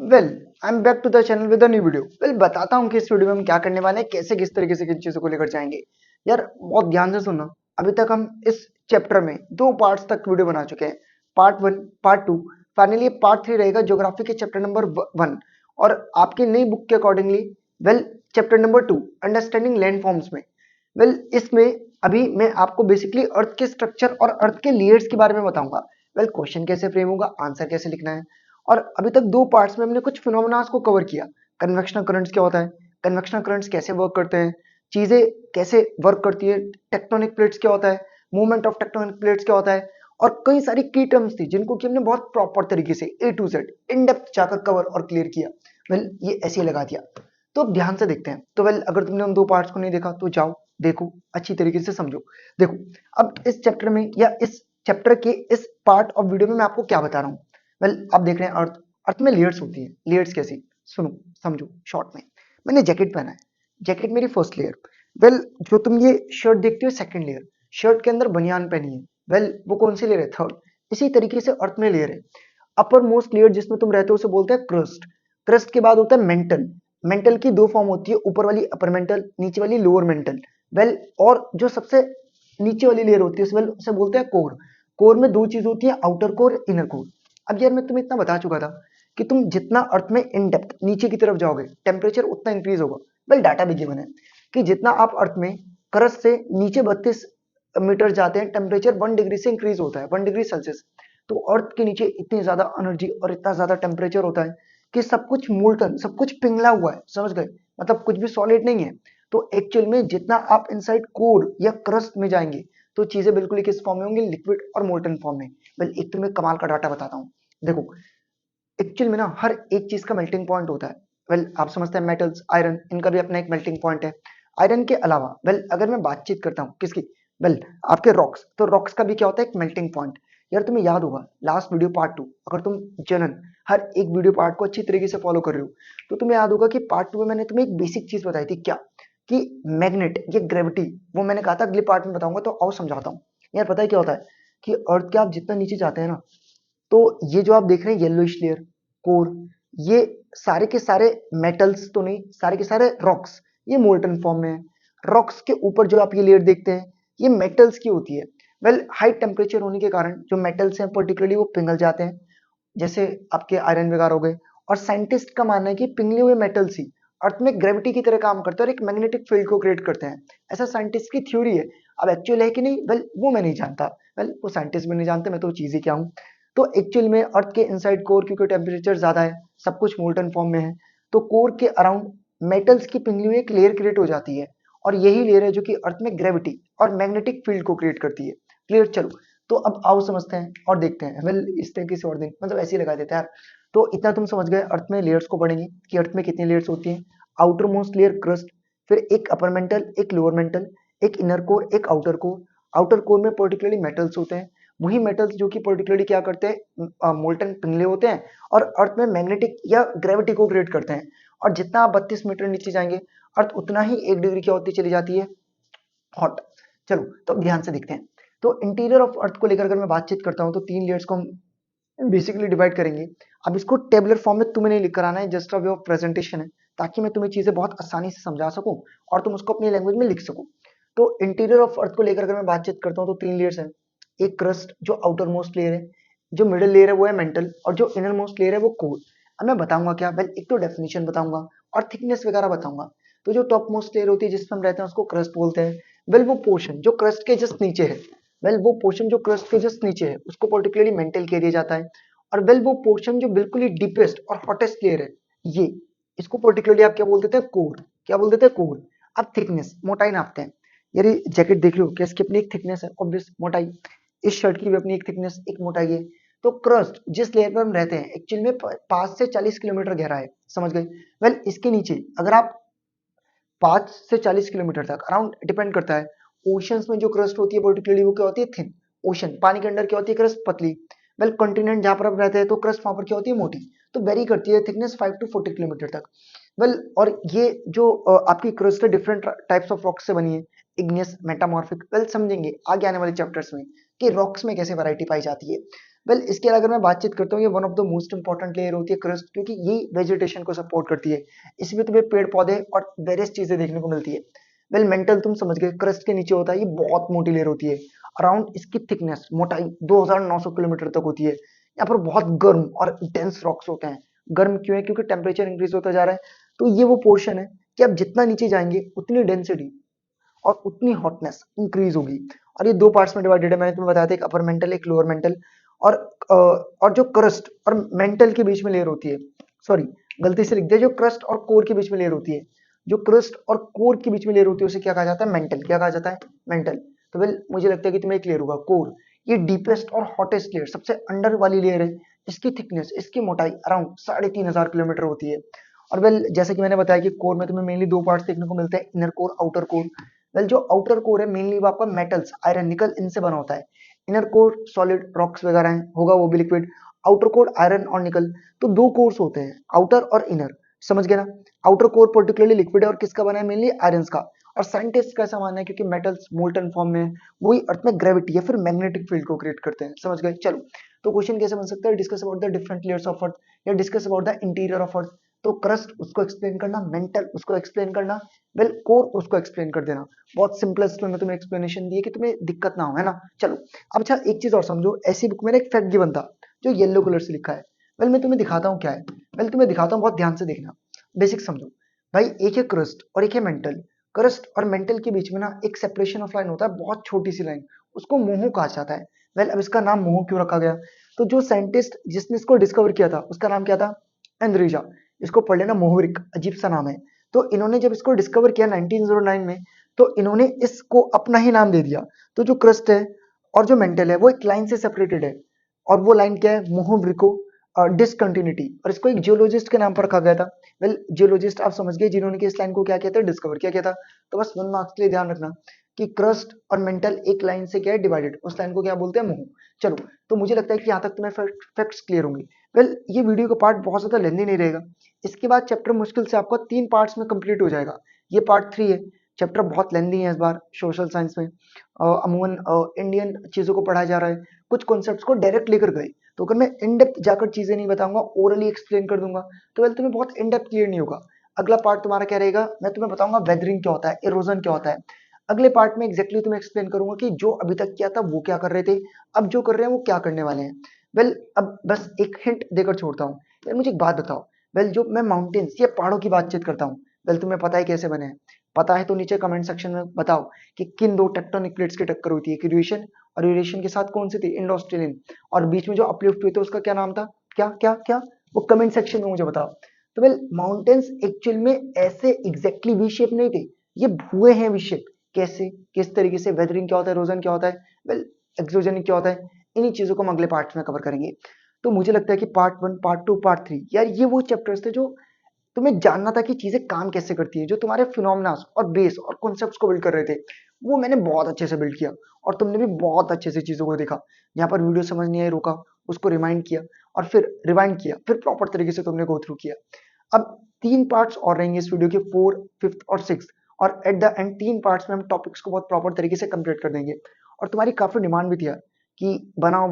Well I am back to the channel with a new video. बताता हूँ कि इस वीडियो में हम क्या करने वाले हैं, कैसे किस तरीके से किन चीजों को लेकर जाएंगे। यार बहुत ध्यान से सुनना। अभी तक हम इस चैप्टर में 2 पार्ट्स तक वीडियो बना चुके हैं, पार्ट 1, पार्ट 2। फाइनली पार्ट 3 रहेगा ज्योग्राफी के चैप्टर नंबर 1 और आपकी नई बुक के accordingly chapter number 2 understanding land forms में। इसमें अभी मैं आपको बेसिकली अर्थ के स्ट्रक्चर और अर्थ के लेयर्स के बारे में बताऊंगा। क्वेश्चन कैसे फ्रेम होगा, आंसर कैसे लिखना है। और अभी तक 2 पार्ट्स में हमने कुछ फिनोमेना को कवर किया। कन्वेक्शनल करंट्स क्या होता है, कन्वेक्शनल करंट्स कैसे वर्क करते हैं, चीजें कैसे वर्क करती है, टेक्टोनिक प्लेट्स क्या होता है, मूवमेंट ऑफ टेक्टोनिक प्लेट्स क्या होता है, और कई सारी की टर्म्स थी जिनको कि हमने बहुत प्रॉपर तरीके से A to Z in depth जाकर कवर और क्लियर किया। ये ऐसे ही लगा दिया। तो अब ध्यान से देखते हैं। तो अगर तुमने उन 2 पार्ट्स को नहीं देखा तो जाओ देखो, अच्छी तरीके से समझो। देखो अब इस चैप्टर में या इस चैप्टर के इस पार्ट ऑफ वीडियो में मैं आपको क्या बता रहा हूँ। आप देख रहे हैं अर्थ। अर्थ में लेयर्स होती है। लेयर्स कैसी, सुनो समझो शॉर्ट में। मैंने जैकेट पहना है, जैकेट मेरी फर्स्ट लेयर। जो तुम ये शर्ट देखते हो सेकंड लेयर। शर्ट के अंदर बनियान पहनी है, वो कौन सी लेयर है, थर्ड। इसी तरीके से अर्थ में लेयर है। अपर मोस्ट लेयर जिसमें तुम रहते हो उसे बोलते हैं क्रस्ट। क्रस्ट के बाद होता है मेंटल। मेंटल की 2 फॉर्म होती है, ऊपर वाली अपर मेंटल, नीचे वाली लोअर मेंटल। और जो सबसे नीचे वाली लेयर होती है उसे बोलते हैं कोर। कोर में 2 चीज होती है, आउटर कोर, इनर कोर। अब यार मैं तुम्हें इतना बता चुका था कि तुम जितना अर्थ में इन डेप्थ नीचे की तरफ जाओगे टेम्परेचर उतना इंक्रीज होगा। डाटा भी गिवन है कि जितना आप अर्थ में क्रस्ट से नीचे 32 मीटर जाते हैं टेम्परेचर 1 डिग्री से इंक्रीज होता है, 1 डिग्री सेल्सियस। तो अर्थ के नीचे इतनी ज्यादा एनर्जी और इतना ज्यादा टेम्परेचर होता है कि सब कुछ मोल्टन, सब कुछ पिघला हुआ है, समझ गए, मतलब कुछ भी सॉलिड नहीं है। तो एक्चुअल में जितना आप इनसाइड कोर या क्रस्ट में जाएंगे तो चीजें बिल्कुल ही किस फॉर्म में होंगी, लिक्विड और मोल्टन फॉर्म में। एक तो मैं कमाल का डाटा बताता हूँ। देखो एक्चुअल में ना हर एक चीज का मेल्टिंग पॉइंट होता है। आप समझते हैं मेटल्स, आयरन, इनका भी अपना एक मेल्टिंग पॉइंट है। आयरन के अलावा अगर मैं बातचीत करता हूँ किसकी, आपके रॉक्स, तो रॉक्स का भी क्या होता है, एक मेल्टिंग पॉइंट। यार तुम्हें याद होगा लास्ट वीडियो पार्ट 2, अगर तुम जनरल हर एक वीडियो पार्ट को अच्छी तरीके से फॉलो कर रहे हो तो तुम्हें याद होगा कि पार्ट 2 में मैंने तुम्हें एक बेसिक चीज बताई थी, क्या कि मैग्नेट या ग्रेविटी। वो मैंने कहा था अगले पार्ट में बताऊंगा, तो आओ समझाता हूँ। यार पता है क्या होता है कि अर्थ के आप जितना नीचे जाते हैं ना, तो ये जो आप देख रहे हैं येलोइश लेयर, कोर, ये सारे के सारे मेटल्स तो नहीं, सारे के सारे रॉक्स, ये मोल्टन फॉर्म में है। रॉक्स के ऊपर जो आप ये लेयर देखते हैं ये मेटल्स की होती है। हाई टेम्परेचर होने के कारण जो मेटल्स हैं पर्टिकुलरली वो पिघल जाते हैं, जैसे आपके आयरन वगैरह हो गए। और साइंटिस्ट का मानना है कि पिघले हुए मेटल्स ही अर्थ में ग्रेविटी की तरह काम करते हैं और एक मैग्नेटिक फील्ड को क्रिएट करते हैं। ऐसा साइंटिस्ट की थ्योरी है। अब एक्चुअल है कि नहीं, वो मैं नहीं जानता। वो साइंटिस्ट भी नहीं जानते, मैं तो चीज ही क्या हूँ। तो एक्चुअल में अर्थ के इनसाइड कोर क्योंकि टेम्परेचर ज्यादा है, सब कुछ मोल्टन फॉर्म में है, तो कोर के अराउंड मेटल्स की पिघली हुई एक लेयर क्रिएट हो जाती है। और यही लेयर है जो कि अर्थ में ग्रेविटी और मैग्नेटिक फील्ड को क्रिएट करती है। क्लियर, चलो तो अब आओ समझते हैं और देखते हैं। इस तरीके से और दिन ऐसे ही लगा देते हैं यार। तो इतना तुम समझ गए अर्थ में लेयर्स को पढ़ेंगे कि अर्थ में कितनी लेयर्स होती हैं। आउटर मोस्ट लेयर क्रस्ट, फिर एक अपर मेंटल, एक लोअर मेंटल, एक इनर कोर, एक आउटर कोर। आउटर कोर में पर्टिकुलरली मेटल्स होते हैं, वही मेटल्स जो कि पर्टिकुलरली क्या करते हैं, मोल्टन पिघले होते हैं और अर्थ में मैग्नेटिक या ग्रेविटी को क्रिएट करते हैं। और जितना आप 32 मीटर नीचे जाएंगे अर्थ उतना ही 1 डिग्री क्या होती चली जाती है, हॉट। चलो तो अब ध्यान से देखते हैं। तो इंटीरियर ऑफ अर्थ को लेकर अगर मैं बातचीत करता हूँ तो 3 लेयर्स को हम बेसिकली डिवाइड करेंगे। अब इसको टेबुलर फॉर्म में तुम्हें नहीं लिख कर आना है, just a way of presentation है, ताकि मैं तुम्हें चीजें बहुत आसानी से समझा सकूं और तुम उसको अपनी लैंग्वेज में लिख सको। तो इंटीरियर ऑफ अर्थ को लेकर अगर मैं बातचीत करता हूँ तो 3 लेयर्स है। एक क्रस्ट जो आउटर मोस्ट लेयर है, जो मिडिल लेयर है वो है मेंटल, और जो इनर मोस्ट लेयर है वो कोर। अब मैं बताऊंगा क्या, एक तो डेफिनेशन बताऊंगा और थिकनेस वगैरह बताऊंगा। तो जो टॉप मोस्ट लेयर होती है जिसमें हम रहते हैं उसको क्रस्ट बोलते हैं। वो पोर्शन जो क्रस्ट के जस्ट नीचे है, वो पोर्शन जो क्रस्ट के जस्ट नीचे है उसको पर्टिकुलरली मेंटल कह दिया जाता है। और वो पोर्शन जो बिल्कुल ही डीपेस्ट और हॉटेस्ट लेयर है, ये इसको पर्टिकुलरली आप क्या बोल देते हैं, कोर। क्या बोल देते हैं, कोर। अब थिकनेस, मोटाई नापते हैं। यार ये जैकेट देख रहे हो, क्या इसकी अपनी एक थिकनेस है, ऑब्वियस मोटाई। इस शर्ट की भी अपनी एक थिकनेस, एक मोटाई है। तो क्रस्ट जिस लेयर पर हम रहते हैं एक्चुअल में 5 से 40 किलोमीटर गहरा है, समझ गए। इसके नीचे अगर आप 5 से 40 किलोमीटर तक अराउंड, डिपेंड करता है। ओशंस में जो क्रस्ट होती है पर्टिकुलरली वो क्या होती है, थिन। ओशन पानी के अंदर क्या होती है, क्रस्ट पतली। कॉन्टिनेंट जहां पर आप रहते हैं तो क्रस्ट वहां पर क्या होती है, मोटी। तो वेरी करती है थिकनेस 5 to 40 किलोमीटर तक। और ये जो आपकी क्रस्ट है डिफरेंट टाइप्स ऑफ रॉक्स से बनी है, इग्नियस, मेटामॉर्फिक। समझेंगे आगे आने वाले चैप्टर्स में कि रॉक्स में कैसे वैरायटी पाई जाती है। वेल इसके अगर मैं बातचीत करता हूँ, ये one of the most important layer होती है क्रस्ट, क्योंकि ये वेजिटेशन को सपोर्ट करती है। इसमें तुम्हें पेड़ पौधे और वेरियस चीजें देखने को मिलती है। वेल मेंटल तुम समझ गए, क्रस्ट के नीचे होता है, ये बहुत मोटी लेयर होती है। अराउंड इसकी थिकनेस मोटाई 2900 किलोमीटर तक होती है। यहाँ पर बहुत गर्म और इंटेंस रॉक्स होते हैं। गर्म क्यों है? क्योंकि टेम्परेचर इंक्रीज होता जा रहा है। तो ये वो पोर्शन है कि आप जितना नीचे जाएंगे उतनी डेंसिटी और उतनी हॉटनेस इंक्रीज होगी। और ये दो पार्ट्स में डिवाइडेड है, मैंने तुम्हें बताया था, एक अपर मेंटल एक लोअर मेंटल। और और जो क्रस्ट और मेंटल के बीच में लेयर होती है, सॉरी गलती से लिख दिया, जो क्रस्ट और कोर के बीच में लेयर होती है, जो क्रस्ट और कोर के बीच में लेयर होती है उसे क्या कहा जाता है? मेंटल। क्या कहा जाता है? मेंटल। तो वेल मुझे लगता है कि तुम्हें क्लियर होगा, कोर ये डीपेस्ट और हॉटेस्ट लेयर, सबसे अंडर वाली लेयर है। इसकी थिकनेस, इसकी मोटाई अराउंड 3500 किलोमीटर होती है। और वेल जैसे कि मैंने बताया कि कोर में तुम्हें मेनली दो पार्ट्स देखने को मिलते हैं, inner core outer core. Well जो आउटर कोर है मेनली वो आपका मेटल्स, आयरन निकल इनसे बना होता है। इनर कोर सॉलिड रॉक्स वगैरह हैं, होगा वो भी लिक्विड। आउटर कोर आयरन और निकल। तो दो कोर्स होते हैं, आउटर और इनर, समझ गए ना? आउटर कोर पर्टिकुलरली लिक्विड है और किसका बना है? मेनली आयरन का। और साइंटिस्ट का ऐसा मानना है क्योंकि मेटल्स मोल्टन फॉर्म में वही अर्थ में ग्रेविटी या फिर मैग्नेटिक फील्ड को क्रिएट करते हैं, समझ गए? चलो, तो क्वेश्चन कैसे बन सकता है? Discuss about the different layers of earth या discuss about the interior of earth. तो क्रस्ट उसको एक्सप्लेन करना, मेंटल उसको एक्सप्लेन करना, वेल कोर उसको एक्सप्लेन कर देना। बहुत सिंपलेस्ट में तुम्हें एक्सप्लेनेशन दी है कि तुम्हें दिक्कत ना हो, है ना? चलो अब अच्छा एक चीज और समझो, ऐसी बुक में एक फैक्ट गिवन था जो येलो कलर से लिखा है। वेल मैं तुम्हें दिखाता हूँ क्या है। वेल तुम्हें दिखाता हूँ, बहुत ध्यान से देखना, बेसिक समझो भाई। एक है क्रस्ट और एक है मेंटल। क्रस्ट और मेंटल के बीच में ना एक सेपरेशन ऑफ लाइन होता है, बहुत छोटी सी लाइन, उसको मोहो कहा जाता है। वेल अब इसका नाम मोहो क्यों रखा गया? तो जो साइंटिस्ट जिसने इसको डिस्कवर किया था उसका नाम क्या था? एंद्रीजा। इसको पढ़ लेना, मोहरिक, अजीब सा नाम है। तो इन्होंने जब इसको डिस्कवर किया 1909 में, तो इन्होंने इसको अपना ही नाम दे दिया। तो जो क्रस्ट है और जो मेंटल है वो एक लाइन से सेपरेटेड है, और वो लाइन क्या है? मोहरिको डिसकंटिन्यूटी। और इसको एक जियोलॉजिस्ट के नाम पर रखा गया था। वेल जियोलॉजिस्ट आप समझ गए, जिन्होंने इस लाइन को क्या किया था? डिस्कवर किया था। तो बस 1 मार्क्स के लिए ध्यान रखना कि क्रस्ट और मेंटल एक लाइन से क्या है? डिवाइडेड। उस लाइन को क्या बोलते हैं? मोह। चलो, तो मुझे लगता है कि यहाँ तक तुम्हें फैक्ट्स क्लियर होंगे। वेल ये वीडियो का पार्ट बहुत ज्यादा लेंदी नहीं रहेगा। इसके बाद चैप्टर मुश्किल से आपका 3 पार्ट्स में कंप्लीट हो जाएगा। ये पार्ट 3 है। चैप्टर बहुत लेंदी है इस बार सोशल साइंस में। अमूमन इंडियन चीजों को पढ़ाया जा रहा है, कुछ कॉन्सेप्ट्स को डायरेक्ट लेकर गए। तो अगर मैं इन डेप्थ जाकर चीजें नहीं बताऊंगा, ओरली एक्सप्लेन कर दूंगा, तो वेल तुम्हें बहुत इन डेप्थ क्लियर नहीं होगा। अगला पार्ट तुम्हारा क्या रहेगा? मैं तुम्हें बताऊंगा वेदरिंग क्या होता है, इरोजन क्या होता है। अगले पार्ट में एग्जैक्टली तुम्हें एक्सप्लेन करूंगा कि जो अभी तक किया था वो क्या कर रहे थे, अब जो कर रहे हैं वो क्या करने वाले हैं। वेल अब बस एक हिंट देकर छोड़ता हूँ। यार मुझे एक बात बताओ, वेल जो मैं माउंटेन्स या पहाड़ों की बातचीत करता हूँ, वेल तुम्हें पता है कैसे बने हैं? पता है तो नीचे कमेंट सेक्शन में बताओ कि किन दो टेक्टोनिक प्लेट्स की टक्कर हुई थी, क्रिएशन और यूरेशियन के साथ कौन सी थी? Indo Australian. और बीच में जो अपलिफ्ट हुए थे उसका क्या नाम था? क्या क्या क्या? वो कमेंट सेक्शन में मुझे बताओ। तो वेल माउंटेन्स एक्चुअल में ऐसे एग्जैक्टली वी शेप नहीं थे, ये भुए हैं वी शेप। कैसे, किस तरीके से? वेदरिंग क्या होता है, इरोजन क्या होता है, वेल एक्सोजेनिक क्या होता है? इन्हीं चीजों को हम अगले पार्ट में कवर करेंगे। तो मुझे लगता है कि पार्ट 1 पार्ट 2 पार्ट 3 यार ये वो चैप्टर्स थे जो तुम्हें जानना था कि चीजें काम कैसे करती है, जो तुम्हारे फिनोमेना और बेस और कॉन्सेप्ट्स को बिल्ड कर रहे थे, वो मैंने बहुत अच्छे से बिल्ड किया। और तुमने भी बहुत अच्छे से चीजों को देखा। यहाँ पर वीडियो समझ नहीं आई, रोका, उसको रिमाइंड किया और फिर रिवाइंड किया, फिर प्रॉपर तरीके से तुमने गो थ्रू किया। अब 3 पार्ट्स और रहेंगे इस वीडियो के, 4, 5th और 6th। और एट द एंड 3 पार्ट्स में हम टॉपिक्स को बहुत प्रॉपर तरीके से कंप्लीट कर देंगे। और तुम्हारी काफी डिमांड भी थी यार कि बनाओ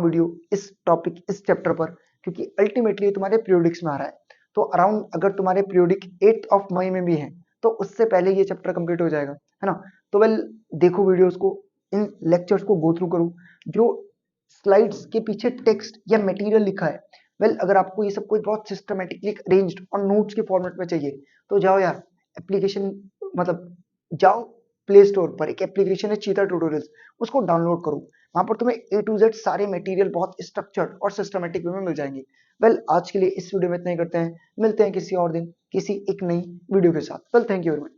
वीडियो इस टॉपिक, इस चैप्टर पर, क्योंकि अल्टीमेटली तुम्हारे पीरियोडिक्स में आ रहा है। तो अराउंड अगर तुम्हारे पीरियोडिक 8 ऑफ मई में भी है तो उससे पहले ये चैप्टर कंप्लीट हो जाएगा, है ना? तो वेल देखो वीडियोस को, इन लेक्चर्स को गो थ्रू करो, जो स्लाइड्स के पीछे टेक्स्ट या मटेरियल लिखा है। वेल अगर आपको ये सब कुछ बहुत सिस्टमेटिकली अरेंज्ड और नोट्स के फॉर्मेट में चाहिए तो जाओ यार एप्लीकेशन, मतलब जाओ प्ले स्टोर पर, एक एप्लीकेशन है चीता ट्यूटोरियल्स, उसको डाउनलोड करो। वहां पर तुम्हें A to Z सारे मटेरियल बहुत स्ट्रक्चर्ड और सिस्टमेटिक वे में मिल जाएंगे। वेल आज के लिए इस वीडियो में इतना ही करते हैं, मिलते हैं किसी और दिन किसी एक नई वीडियो के साथ। Well thank you very much.